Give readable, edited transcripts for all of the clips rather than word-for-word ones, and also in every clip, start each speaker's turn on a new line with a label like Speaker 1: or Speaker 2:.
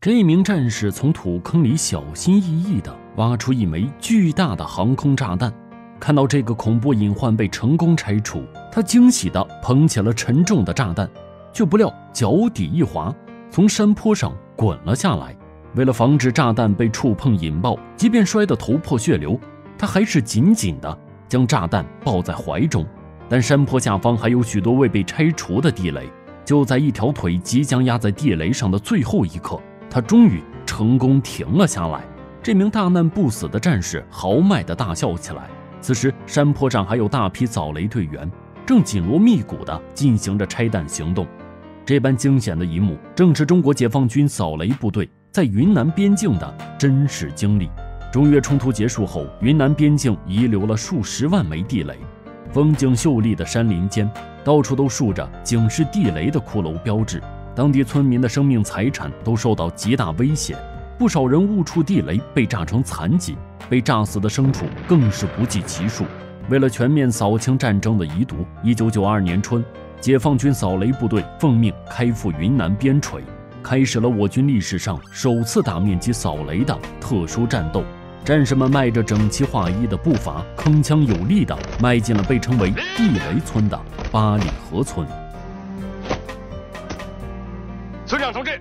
Speaker 1: 这名战士从土坑里小心翼翼地挖出一枚巨大的航空炸弹，看到这个恐怖隐患被成功拆除，他惊喜地捧起了沉重的炸弹，却不料脚底一滑，从山坡上滚了下来。为了防止炸弹被触碰引爆，即便摔得头破血流，他还是紧紧地将炸弹抱在怀中。但山坡下方还有许多未被拆除的地雷，就在一条腿即将压在地雷上的最后一刻，他终于成功停了下来。这名大难不死的战士豪迈地大笑起来。此时山坡上还有大批扫雷队员正紧锣密鼓地进行着拆弹行动。这般惊险的一幕正是中国解放军扫雷部队在云南边境的真实经历。中越冲突结束后，云南边境遗留了数十万枚地雷，风景秀丽的山林间到处都竖着警示地雷的骷髅标志，当地村民的生命财产都受到极大威胁，不少人误触地雷被炸成残疾，被炸死的牲畜更是不计其数。为了全面扫清战争的遗毒，1992年春，解放军扫雷部队奉命开赴云南边陲，开始了我军历史上首次大面积扫雷的特殊战斗。战士们迈着整齐划一的步伐，铿锵有力地迈进了被称为地雷村的八里河村。
Speaker 2: 村长同志，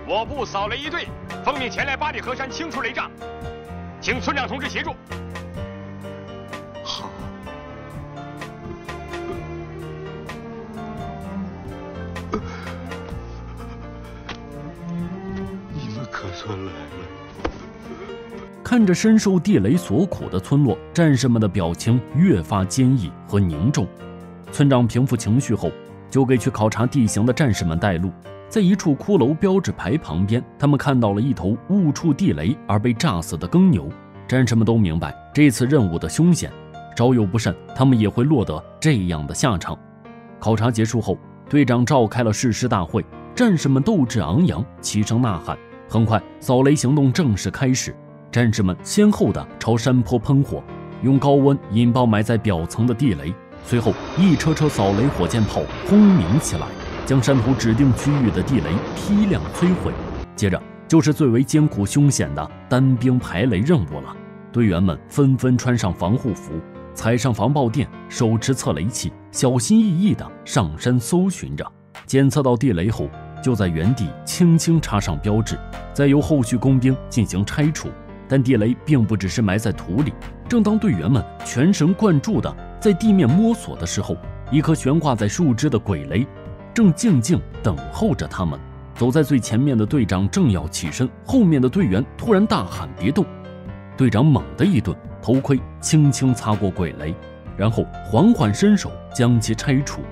Speaker 2: 我部扫雷一队奉命前来八里河山清除雷障，请村长同志协助。
Speaker 3: 好。你们可算来了。
Speaker 1: 看着深受地雷所苦的村落，战士们的表情越发坚毅和凝重。村长平复情绪后，就给去考察地形的战士们带路。在一处骷髅标志牌旁边，他们看到了一头误触地雷而被炸死的耕牛。战士们都明白这次任务的凶险，稍有不慎，他们也会落得这样的下场。考察结束后，队长召开了誓师大会，战士们斗志昂扬，齐声呐喊。很快，扫雷行动正式开始。战士们先后地朝山坡喷火，用高温引爆埋在表层的地雷，随后一车车扫雷火箭炮轰鸣起来，将山头指定区域的地雷批量摧毁。接着就是最为艰苦凶险的单兵排雷任务了。队员们纷纷穿上防护服，踩上防爆垫，手持测雷器，小心翼翼地上山搜寻着。检测到地雷后，就在原地轻轻插上标志，再由后续工兵进行拆除。但地雷并不只是埋在土里，正当队员们全神贯注地在地面摸索的时候，一颗悬挂在树枝的鬼雷正静静等候着他们。走在最前面的队长正要起身，后面的队员突然大喊别动。队长猛地一顿，头盔轻轻擦过鬼雷，然后缓缓伸手将其拆除，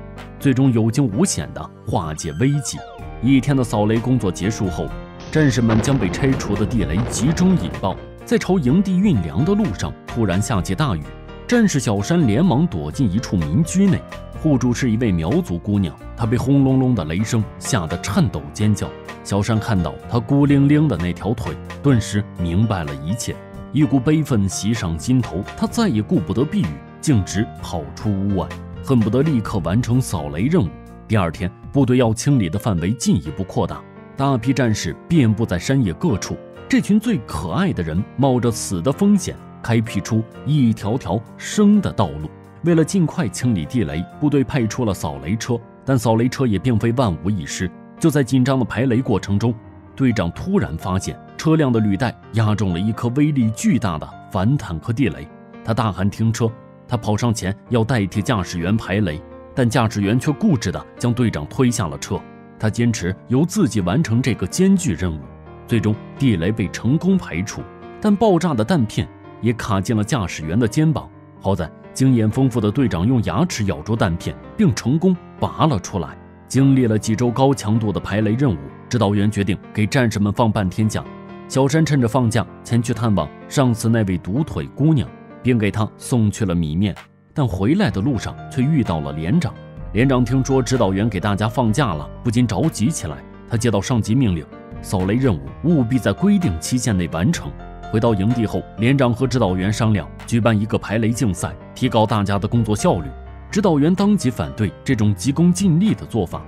Speaker 1: 最终有惊无险地化解危机。一天的扫雷工作结束后，战士们将被拆除的地雷集中引爆。在朝营地运粮的路上，突然下起大雨，战士小山连忙躲进一处民居内，户主是一位苗族姑娘，她被轰隆隆的雷声吓得颤抖尖叫。小山看到她孤零零的那条腿，顿时明白了一切，一股悲愤袭上心头，他再也顾不得避雨，径直跑出屋外，恨不得立刻完成扫雷任务。第二天，部队要清理的范围进一步扩大，大批战士遍布在山野各处。这群最可爱的人冒着死的风险，开辟出一条条生的道路。为了尽快清理地雷，部队派出了扫雷车，但扫雷车也并非万无一失。就在紧张的排雷过程中，队长突然发现车辆的履带压中了一颗威力巨大的反坦克地雷，他大喊停车。他跑上前要代替驾驶员排雷，但驾驶员却固执地将队长推下了车。他坚持由自己完成这个艰巨任务。最终地雷被成功排除，但爆炸的弹片也卡进了驾驶员的肩膀。好在经验丰富的队长用牙齿咬住弹片，并成功拔了出来。经历了几周高强度的排雷任务，指导员决定给战士们放半天假。小山趁着放假前去探望上次那位独腿姑娘，并给她送去了米面。但回来的路上却遇到了连长。连长听说指导员给大家放假了，不禁着急起来。他接到上级命令，扫雷任务务必在规定期限内完成。回到营地后，连长和指导员商量举办一个排雷竞赛，提高大家的工作效率。指导员当即反对这种急功近利的做法。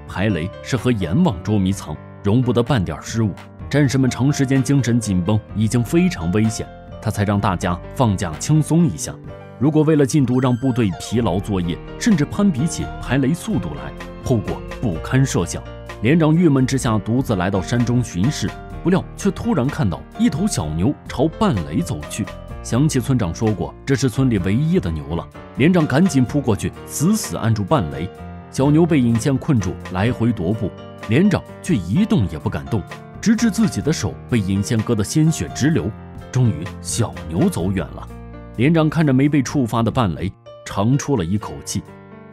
Speaker 1: 排雷是和阎王捉迷藏，容不得半点失误。战士们长时间精神紧绷已经非常危险，他才让大家放假轻松一下。如果为了进度让部队疲劳作业，甚至攀比起排雷速度来，后果不堪设想。连长郁闷之下独自来到山中巡视，不料却突然看到一头小牛朝半雷走去。想起村长说过这是村里唯一的牛了，连长赶紧扑过去死死按住半雷。小牛被引线困住，来回踱步，连长却一动也不敢动，直至自己的手被引线割得鲜血直流。终于小牛走远了，连长看着没被触发的半雷，长出了一口气。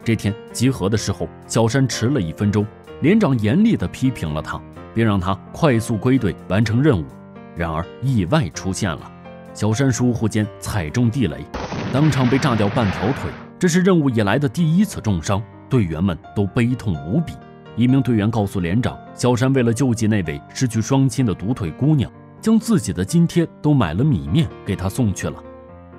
Speaker 1: 这天集合的时候，小山迟了1分钟，连长严厉地批评了他，并让他快速归队完成任务。然而意外出现了，小山疏忽间踩中地雷，当场被炸掉半条腿，这是任务以来的第1次重伤，队员们都悲痛无比。一名队员告诉连长，小山为了救济那位失去双亲的独腿姑娘，将自己的津贴都买了米面给她送去了。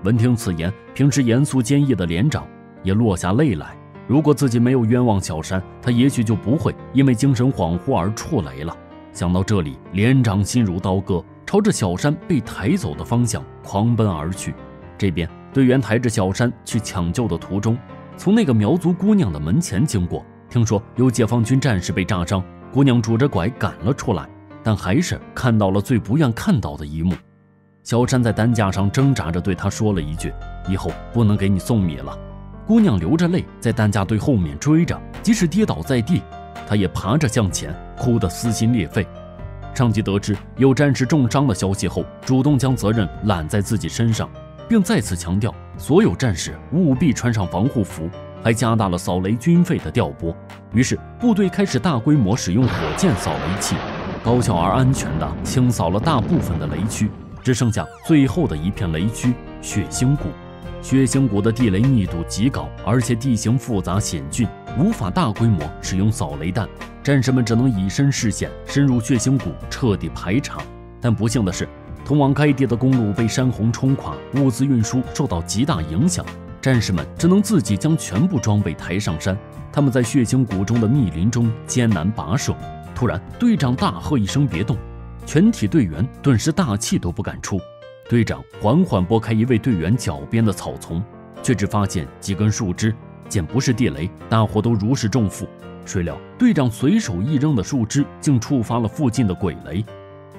Speaker 1: 闻听此言，平时严肃坚毅的连长也落下泪来。如果自己没有冤枉小山，他也许就不会因为精神恍惚而触雷了。想到这里，连长心如刀割，朝着小山被抬走的方向狂奔而去。这边队员抬着小山去抢救的途中，从那个苗族姑娘的门前经过，听说有解放军战士被炸伤，姑娘拄着拐赶了出来，但还是看到了最不愿看到的一幕。小山在担架上挣扎着对他说了一句：“以后不能给你送米了。”姑娘流着泪在担架队后面追着，即使跌倒在地，她也爬着向前，哭得撕心裂肺。上级得知有战士重伤的消息后，主动将责任揽在自己身上，并再次强调所有战士务必穿上防护服，还加大了扫雷军费的调拨。于是部队开始大规模使用火箭扫雷器，高效而安全地清扫了大部分的雷区，只剩下最后的一片雷区——血腥谷。血腥谷的地雷密度极高，而且地形复杂险峻，无法大规模使用扫雷弹。战士们只能以身试险，深入血腥谷彻底排查。但不幸的是，通往该地的公路被山洪冲垮，物资运输受到极大影响。战士们只能自己将全部装备抬上山。他们在血腥谷中的密林中艰难跋涉。突然，队长大喝一声：“别动！”全体队员顿时大气都不敢出。队长缓缓拨开一位队员脚边的草丛，却只发现几根树枝，见不是地雷，大伙都如释重负。谁料队长随手一扔的树枝竟触发了附近的鬼雷，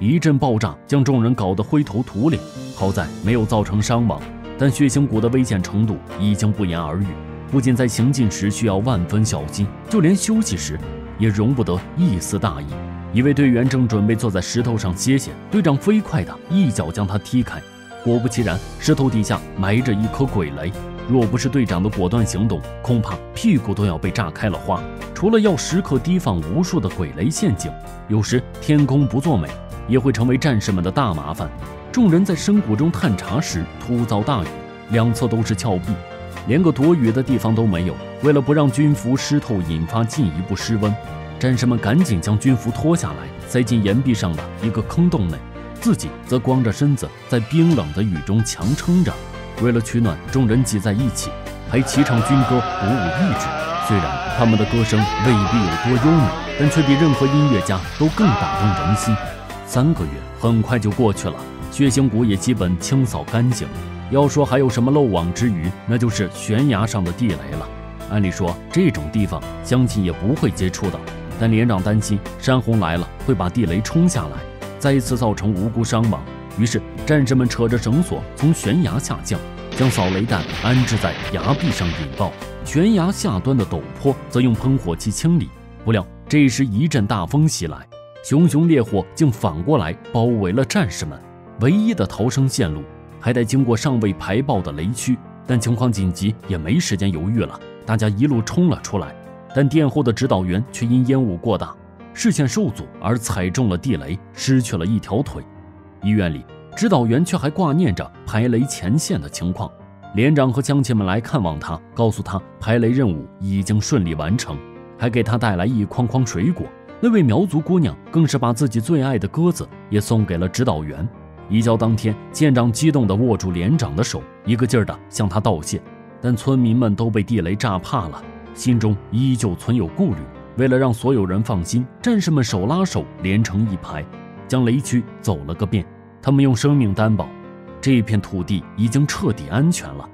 Speaker 1: 一阵爆炸将众人搞得灰头土脸。好在没有造成伤亡，但血腥谷的危险程度已经不言而喻，不仅在行进时需要万分小心，就连休息时也容不得一丝大意。一位队员正准备坐在石头上歇歇，队长飞快地一脚将他踢开。果不其然，石头底下埋着一颗鬼雷，若不是队长的果断行动，恐怕屁股都要被炸开了花。除了要时刻提防无数的鬼雷陷阱，有时天公不作美，也会成为战士们的大麻烦。众人在深谷中探查时，突遭大雨，两侧都是峭壁，连个躲雨的地方都没有。为了不让军服湿透，引发进一步失温，战士们赶紧将军服脱下来，塞进岩壁上的一个坑洞内，自己则光着身子在冰冷的雨中强撑着。为了取暖，众人挤在一起，还齐唱军歌鼓舞意志。虽然他们的歌声未必有多优美，但却比任何音乐家都更打动人心。3个月很快就过去了，血腥谷也基本清扫干净。要说还有什么漏网之鱼，那就是悬崖上的地雷了。按理说这种地方相信也不会接触到，但连长担心山洪来了会把地雷冲下来，再一次造成无辜伤亡。于是战士们扯着绳索从悬崖下降，将扫雷弹安置在崖壁上引爆，悬崖下端的陡坡则用喷火器清理。不料这时一阵大风袭来，熊熊烈火竟反过来包围了战士们。唯一的逃生线路还得经过尚未排爆的雷区，但情况紧急，也没时间犹豫了，大家一路冲了出来。但殿后的指导员却因烟雾过大，视线受阻而踩中了地雷，失去了一条腿。医院里，指导员却还挂念着排雷前线的情况。连长和乡亲们来看望他，告诉他排雷任务已经顺利完成，还给他带来一筐筐水果。那位苗族姑娘更是把自己最爱的鸽子也送给了指导员。移交当天，舰长激动地握住连长的手，一个劲儿地向他道谢。但村民们都被地雷炸怕了，心中依旧存有顾虑。为了让所有人放心，战士们手拉手连成一排，将雷区走了个遍。他们用生命担保，这片土地已经彻底安全了。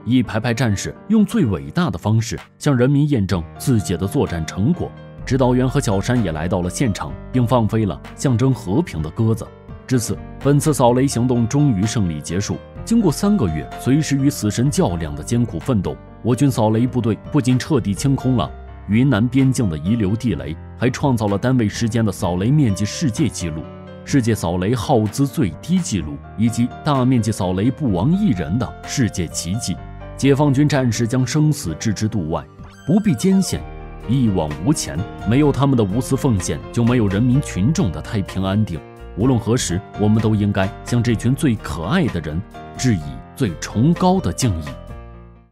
Speaker 1: 一排排战士用最伟大的方式向人民验证自己的作战成果。指导员和小山也来到了现场，并放飞了象征和平的鸽子。至此，本次扫雷行动终于胜利结束。经过3个月随时与死神较量的艰苦奋斗，我军扫雷部队不仅彻底清空了云南边境的遗留地雷，还创造了单位时间的扫雷面积世界纪录、世界扫雷耗资最低纪录以及大面积扫雷不亡一人的世界奇迹。解放军战士将生死置之度外，不避艰险，一往无前。没有他们的无私奉献，就没有人民群众的太平安定。无论何时，我们都应该向这群最可爱的人致以最崇高的敬意。